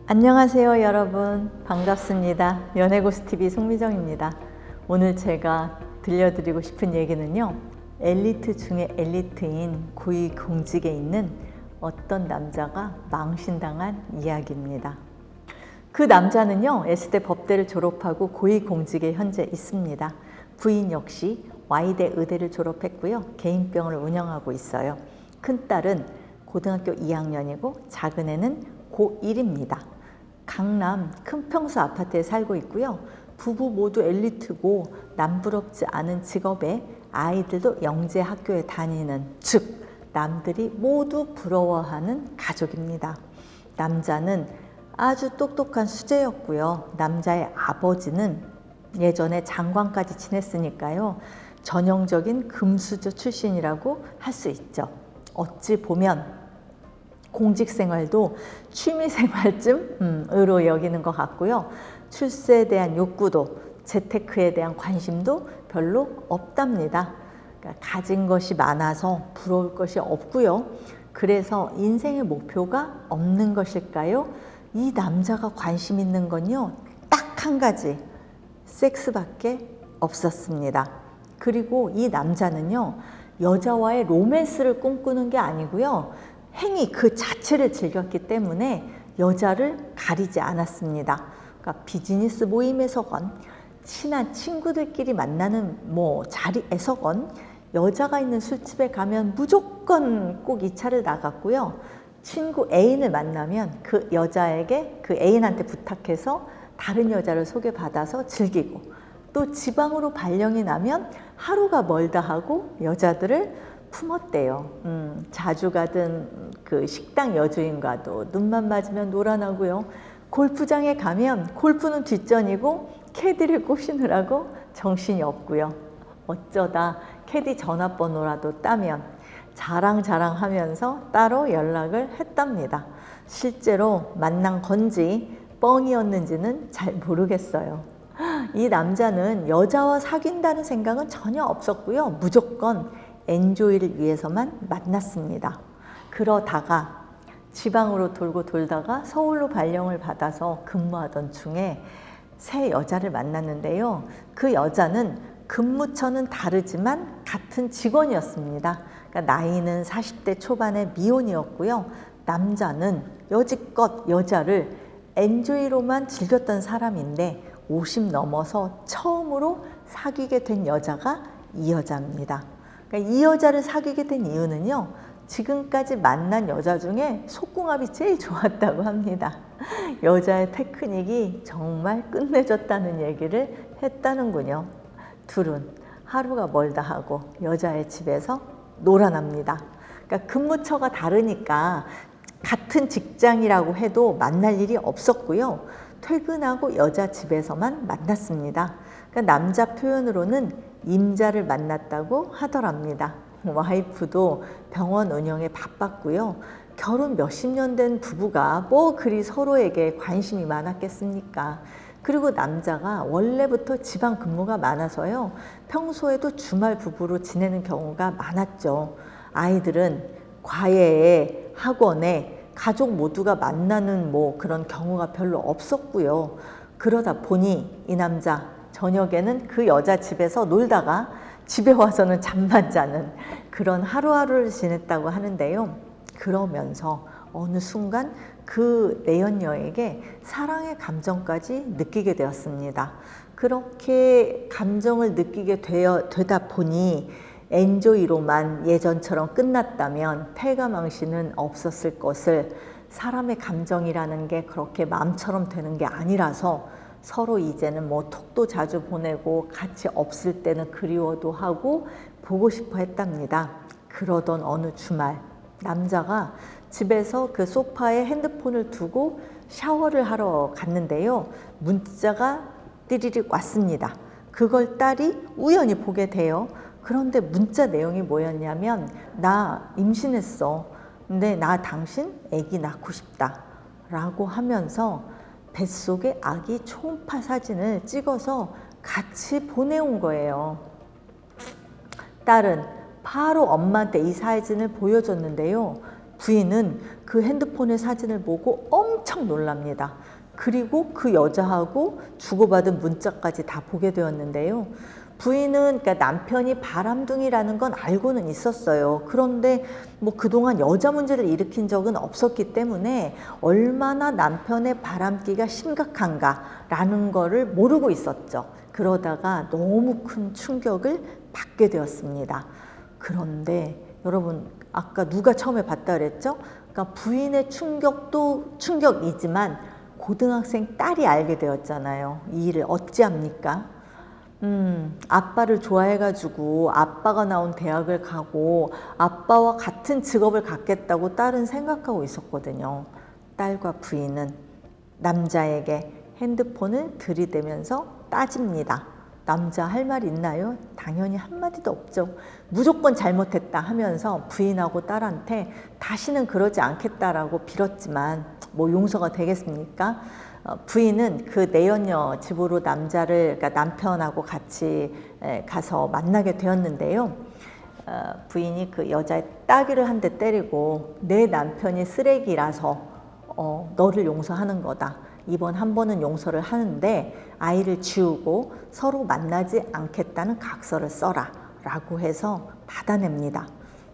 안녕하세요 여러분, 반갑습니다. 연애고수TV 송미정입니다. 오늘 제가 들려드리고 싶은 얘기는요, 엘리트 중에 엘리트인 고위공직에 있는 어떤 남자가 망신당한 이야기입니다. 그 남자는요, S대 법대를 졸업하고 고위공직에 현재 있습니다. 부인 역시 Y대 의대를 졸업했고요, 개인병원을 운영하고 있어요. 큰딸은 고등학교 2학년이고 작은 애는 고1입니다. 강남 큰 평수 아파트에 살고 있고요. 부부 모두 엘리트고 남부럽지 않은 직업에 아이들도 영재 학교에 다니는, 즉 남들이 모두 부러워하는 가족입니다. 남자는 아주 똑똑한 수재였고요. 남자의 아버지는 예전에 장관까지 지냈으니까요, 전형적인 금수저 출신이라고 할 수 있죠. 어찌 보면 공직생활도 취미생활쯤으로 여기는 것 같고요. 출세에 대한 욕구도, 재테크에 대한 관심도 별로 없답니다. 그러니까 가진 것이 많아서 부러울 것이 없고요. 그래서 인생의 목표가 없는 것일까요? 이 남자가 관심 있는 건요, 딱 한 가지, 섹스밖에 없었습니다. 그리고 이 남자는요, 여자와의 로맨스를 꿈꾸는 게 아니고요, 행위 그 자체를 즐겼기 때문에 여자를 가리지 않았습니다. 그러니까 비즈니스 모임에서건 친한 친구들끼리 만나는 자리에서건 여자가 있는 술집에 가면 무조건 꼭 2차를 나갔고요. 친구 애인을 만나면 그 여자에게 그 애인한테 부탁해서 다른 여자를 소개받아서 즐기고, 또 지방으로 발령이 나면 하루가 멀다 하고 여자들을 품었대요. 자주 가던 그 식당 여주인과도 눈만 맞으면 놀아나고요. 골프장에 가면 골프는 뒷전이고 캐디를 꼬시느라고 정신이 없고요. 어쩌다 캐디 전화번호라도 따면 자랑하면서 따로 연락을 했답니다. 실제로 만난 건지 뻥이었는지는 잘 모르겠어요. 이 남자는 여자와 사귄다는 생각은 전혀 없었고요. 무조건 엔조이를 위해서만 만났습니다. 그러다가 지방으로 돌다가 서울로 발령을 받아서 근무하던 중에 새 여자를 만났는데요. 그 여자는 근무처는 다르지만 같은 직원이었습니다. 그러니까 나이는 40대 초반의 미혼이었고요. 남자는 여지껏 여자를 엔조이로만 즐겼던 사람인데 50 넘어서 처음으로 사귀게 된 여자가 이 여자입니다. 그러니까 이 여자를 사귀게 된 이유는요, 지금까지 만난 여자 중에 속궁합이 제일 좋았다고 합니다. 여자의 테크닉이 정말 끝내줬다는 얘기를 했다는군요. 둘은 하루가 멀다 하고 여자의 집에서 놀아납니다. 그러니까 근무처가 다르니까 같은 직장이라고 해도 만날 일이 없었고요. 퇴근하고 여자 집에서만 만났습니다. 그러니까 남자 표현으로는 임자를 만났다고 하더랍니다. 와이프도 병원 운영에 바빴고요. 결혼 몇십 년 된 부부가 그리 서로에게 관심이 많았겠습니까? 그리고 남자가 원래부터 지방 근무가 많아서요, 평소에도 주말 부부로 지내는 경우가 많았죠. 아이들은 과외에, 학원에 가족 모두가 만나는 그런 경우가 별로 없었고요. 그러다 보니 이 남자 저녁에는 그 여자 집에서 놀다가 집에 와서는 잠만 자는 그런 하루하루를 지냈다고 하는데요. 그러면서 어느 순간 그 내연녀에게 사랑의 감정까지 느끼게 되었습니다. 그렇게 감정을 느끼게 되다 보니 엔조이로만 예전처럼 끝났다면 패가망신은 없었을 것을, 사람의 감정이라는 게 그렇게 마음처럼 되는 게 아니라서 서로 이제는 톡도 자주 보내고 같이 없을 때는 그리워도 하고 보고 싶어 했답니다. 그러던 어느 주말, 남자가 집에서 그 소파에 핸드폰을 두고 샤워를 하러 갔는데요. 문자가 띠리릭 왔습니다. 그걸 딸이 우연히 보게 돼요. 그런데 문자 내용이 뭐였냐면, 나 임신했어. 근데 나 당신 아기 낳고 싶다 라고 하면서 뱃속에 아기 초음파 사진을 찍어서 같이 보내온 거예요. 딸은 바로 엄마한테 이 사진을 보여줬는데요. 부인은 그 핸드폰의 사진을 보고 엄청 놀랍니다. 그리고 그 여자하고 주고받은 문자까지 다 보게 되었는데요. 부인은 그러니까 남편이 바람둥이라는 건 알고는 있었어요. 그런데 뭐 그동안 여자 문제를 일으킨 적은 없었기 때문에 얼마나 남편의 바람기가 심각한가라는 거를 모르고 있었죠. 그러다가 너무 큰 충격을 받게 되었습니다. 그런데 여러분, 아까 누가 처음에 봤다 그랬죠? 그러니까 부인의 충격도 충격이지만 고등학생 딸이 알게 되었잖아요. 이 일을 어찌합니까? 아빠를 좋아해가지고 아빠가 나온 대학을 가고 아빠와 같은 직업을 갖겠다고 딸은 생각하고 있었거든요. 딸과 부인은 남자에게 핸드폰을 들이대면서 따집니다. 남자 할 말 있나요? 당연히 한마디도 없죠. 무조건 잘못했다 하면서 부인하고 딸한테 다시는 그러지 않겠다라고 빌었지만 뭐 용서가 되겠습니까? 부인은 그 내연녀 집으로 그러니까 남편하고 같이 가서 만나게 되었는데요. 부인이 그 여자의 따귀를 한 대 때리고 내 남편이 쓰레기라서 너를 용서하는 거다. 이번 한 번은 용서를 하는데 아이를 지우고 서로 만나지 않겠다는 각서를 써라 라고 해서 받아냅니다.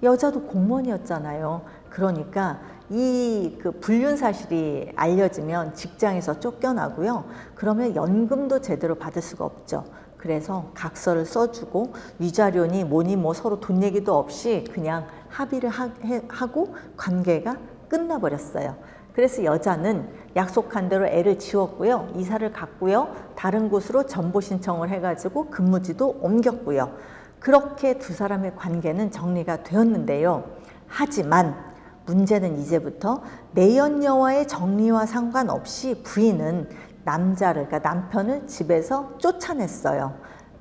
여자도 공무원이었잖아요. 그러니까 이 그 불륜 사실이 알려지면 직장에서 쫓겨나고요. 그러면 연금도 제대로 받을 수가 없죠. 그래서 각서를 써주고 위자료니 뭐니 뭐 서로 돈 얘기도 없이 그냥 합의를 하고 관계가 끝나버렸어요. 그래서 여자는 약속한 대로 애를 지웠고요. 이사를 갔고요. 다른 곳으로 전보 신청을 해가지고 근무지도 옮겼고요. 그렇게 두 사람의 관계는 정리가 되었는데요. 하지만 문제는 이제부터 내연녀와의 정리와 상관없이 부인은 그러니까 남편을 집에서 쫓아냈어요.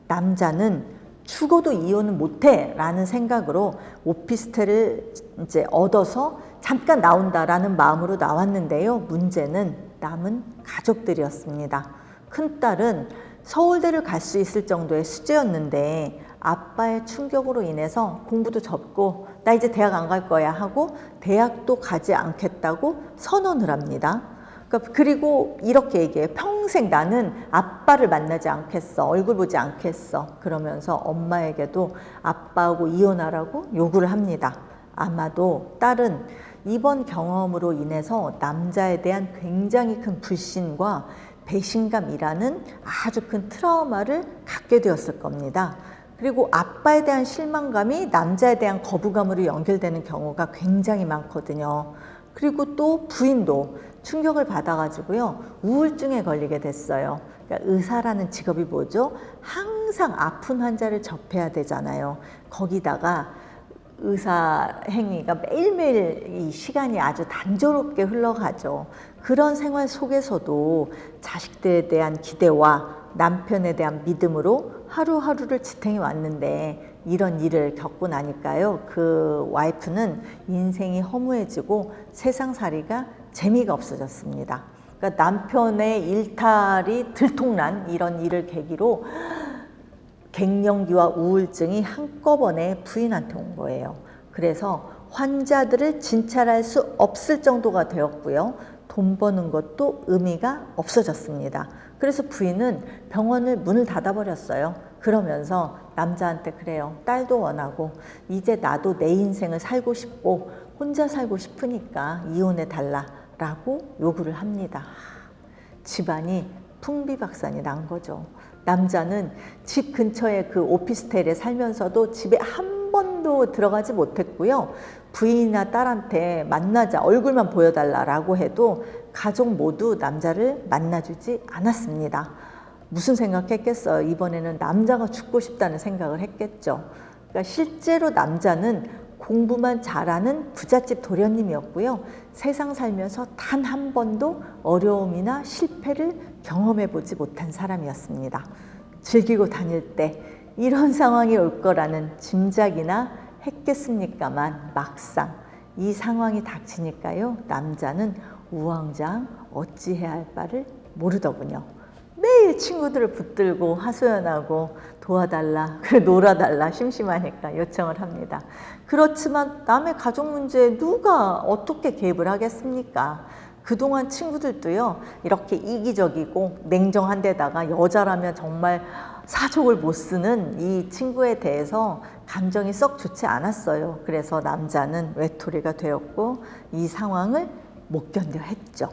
남자는 죽어도 이혼은 못해 라는 생각으로 오피스텔을 이제 얻어서 잠깐 나온다라는 마음으로 나왔는데요. 문제는 남은 가족들이었습니다. 큰딸은 서울대를 갈 수 있을 정도의 수재였는데 아빠의 충격으로 인해서 공부도 접고 나 이제 대학 안 갈 거야 하고 대학도 가지 않겠다고 선언을 합니다. 그리고 이렇게 얘기해요. 평생 나는 아빠를 만나지 않겠어. 얼굴 보지 않겠어. 그러면서 엄마에게도 아빠하고 이혼하라고 요구를 합니다. 아마도 딸은 이번 경험으로 인해서 남자에 대한 굉장히 큰 불신과 배신감이라는 아주 큰 트라우마를 갖게 되었을 겁니다. 그리고 아빠에 대한 실망감이 남자에 대한 거부감으로 연결되는 경우가 굉장히 많거든요. 그리고 또 부인도 충격을 받아가지고요, 우울증에 걸리게 됐어요. 그러니까 의사라는 직업이 뭐죠? 항상 아픈 환자를 접해야 되잖아요. 거기다가 의사 행위가 매일매일 이 시간이 아주 단조롭게 흘러가죠. 그런 생활 속에서도 자식들에 대한 기대와 남편에 대한 믿음으로 하루하루를 지탱해 왔는데 이런 일을 겪고 나니까요, 그 와이프는 인생이 허무해지고 세상살이가 재미가 없어졌습니다. 그러니까 남편의 일탈이 들통난 이런 일을 계기로 갱년기와 우울증이 한꺼번에 부인한테 온 거예요. 그래서 환자들을 진찰할 수 없을 정도가 되었고요. 돈 버는 것도 의미가 없어졌습니다. 그래서 부인은 병원을 문을 닫아버렸어요. 그러면서 남자한테 그래요. 딸도 원하고 이제 나도 내 인생을 살고 싶고 혼자 살고 싶으니까 이혼해달라라고 요구를 합니다. 집안이 풍비박산이 난 거죠. 남자는 집 근처에 그 오피스텔에 살면서도 집에 한 번도 들어가지 못했고요. 부인이나 딸한테 만나자, 얼굴만 보여달라고 해도 가족 모두 남자를 만나주지 않았습니다. 무슨 생각했겠어요? 이번에는 남자가 죽고 싶다는 생각을 했겠죠. 그러니까 실제로 남자는 공부만 잘하는 부잣집 도련님이었고요. 세상 살면서 단 한 번도 어려움이나 실패를 경험해 보지 못한 사람이었습니다. 즐기고 다닐 때 이런 상황이 올 거라는 짐작이나 했겠습니까만 막상 이 상황이 닥치니까요, 남자는 우왕좌왕 어찌해야 할 바를 모르더군요. 매일 친구들을 붙들고 하소연하고 도와달라, 그래 놀아달라, 심심하니까 요청을 합니다. 그렇지만 남의 가족 문제에 누가 어떻게 개입을 하겠습니까? 그동안 친구들도요, 이렇게 이기적이고 냉정한 데다가 여자라면 정말 사족을 못 쓰는 이 친구에 대해서 감정이 썩 좋지 않았어요. 그래서 남자는 외톨이가 되었고 이 상황을 못 견뎌 했죠.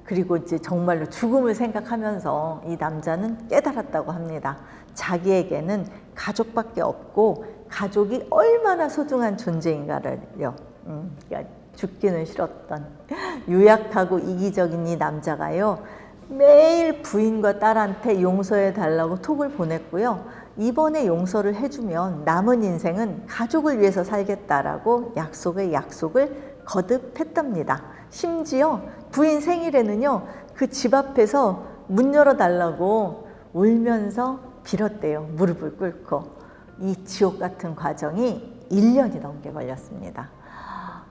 그리고 이제 정말로 죽음을 생각하면서 이 남자는 깨달았다고 합니다. 자기에게는 가족밖에 없고 가족이 얼마나 소중한 존재인가를요. 그러니까 죽기는 싫었던 유약하고 이기적인 이 남자가요, 매일 부인과 딸한테 용서해 달라고 톡을 보냈고요. 이번에 용서를 해주면 남은 인생은 가족을 위해서 살겠다라고 약속을 거듭했답니다. 심지어 부인 생일에는요, 그 집 앞에서 문 열어달라고 울면서 빌었대요. 무릎을 꿇고. 이 지옥 같은 과정이 1년이 넘게 걸렸습니다.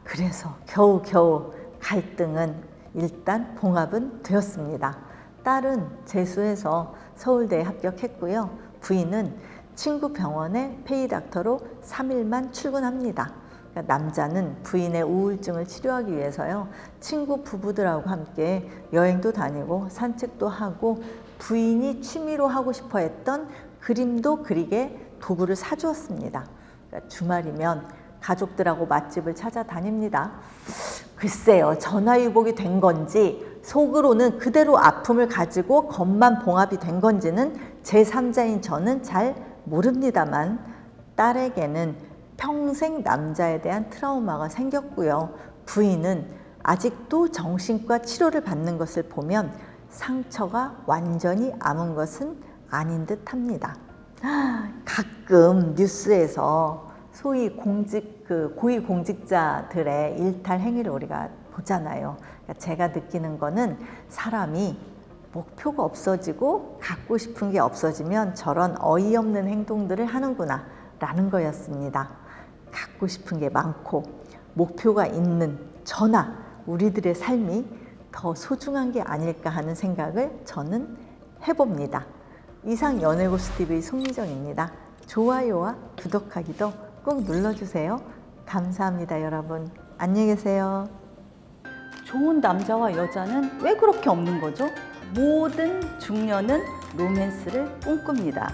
그래서 겨우겨우 갈등은 일단 봉합은 되었습니다. 딸은 재수해서 서울대에 합격했고요. 부인은 친구 병원에 페이닥터로 3일만 출근합니다. 그러니까 남자는 부인의 우울증을 치료하기 위해서요, 친구 부부들하고 함께 여행도 다니고 산책도 하고 부인이 취미로 하고 싶어 했던 그림도 그리게 도구를 사주었습니다. 그러니까 주말이면 가족들하고 맛집을 찾아다닙니다. 글쎄요, 전화위복이 된 건지 속으로는 그대로 아픔을 가지고 겉만 봉합이 된 건지는 제3자인 저는 잘 모릅니다만 딸에게는 평생 남자에 대한 트라우마가 생겼고요. 부인은 아직도 정신과 치료를 받는 것을 보면 상처가 완전히 아문 것은 아닌 듯 합니다. 가끔 뉴스에서 소위 고위공직자들의 일탈 행위를 우리가 보잖아요. 그러니까 제가 느끼는 거는 사람이 목표가 없어지고 갖고 싶은 게 없어지면 저런 어이없는 행동들을 하는구나 라는 거였습니다. 갖고 싶은 게 많고 목표가 있는 저나 우리들의 삶이 더 소중한 게 아닐까 하는 생각을 저는 해봅니다. 이상 연애고수TV 송미정입니다. 좋아요와 구독하기도 꼭 눌러주세요. 감사합니다, 여러분. 안녕히 계세요. 좋은 남자와 여자는 왜 그렇게 없는 거죠? 모든 중년은 로맨스를 꿈꿉니다.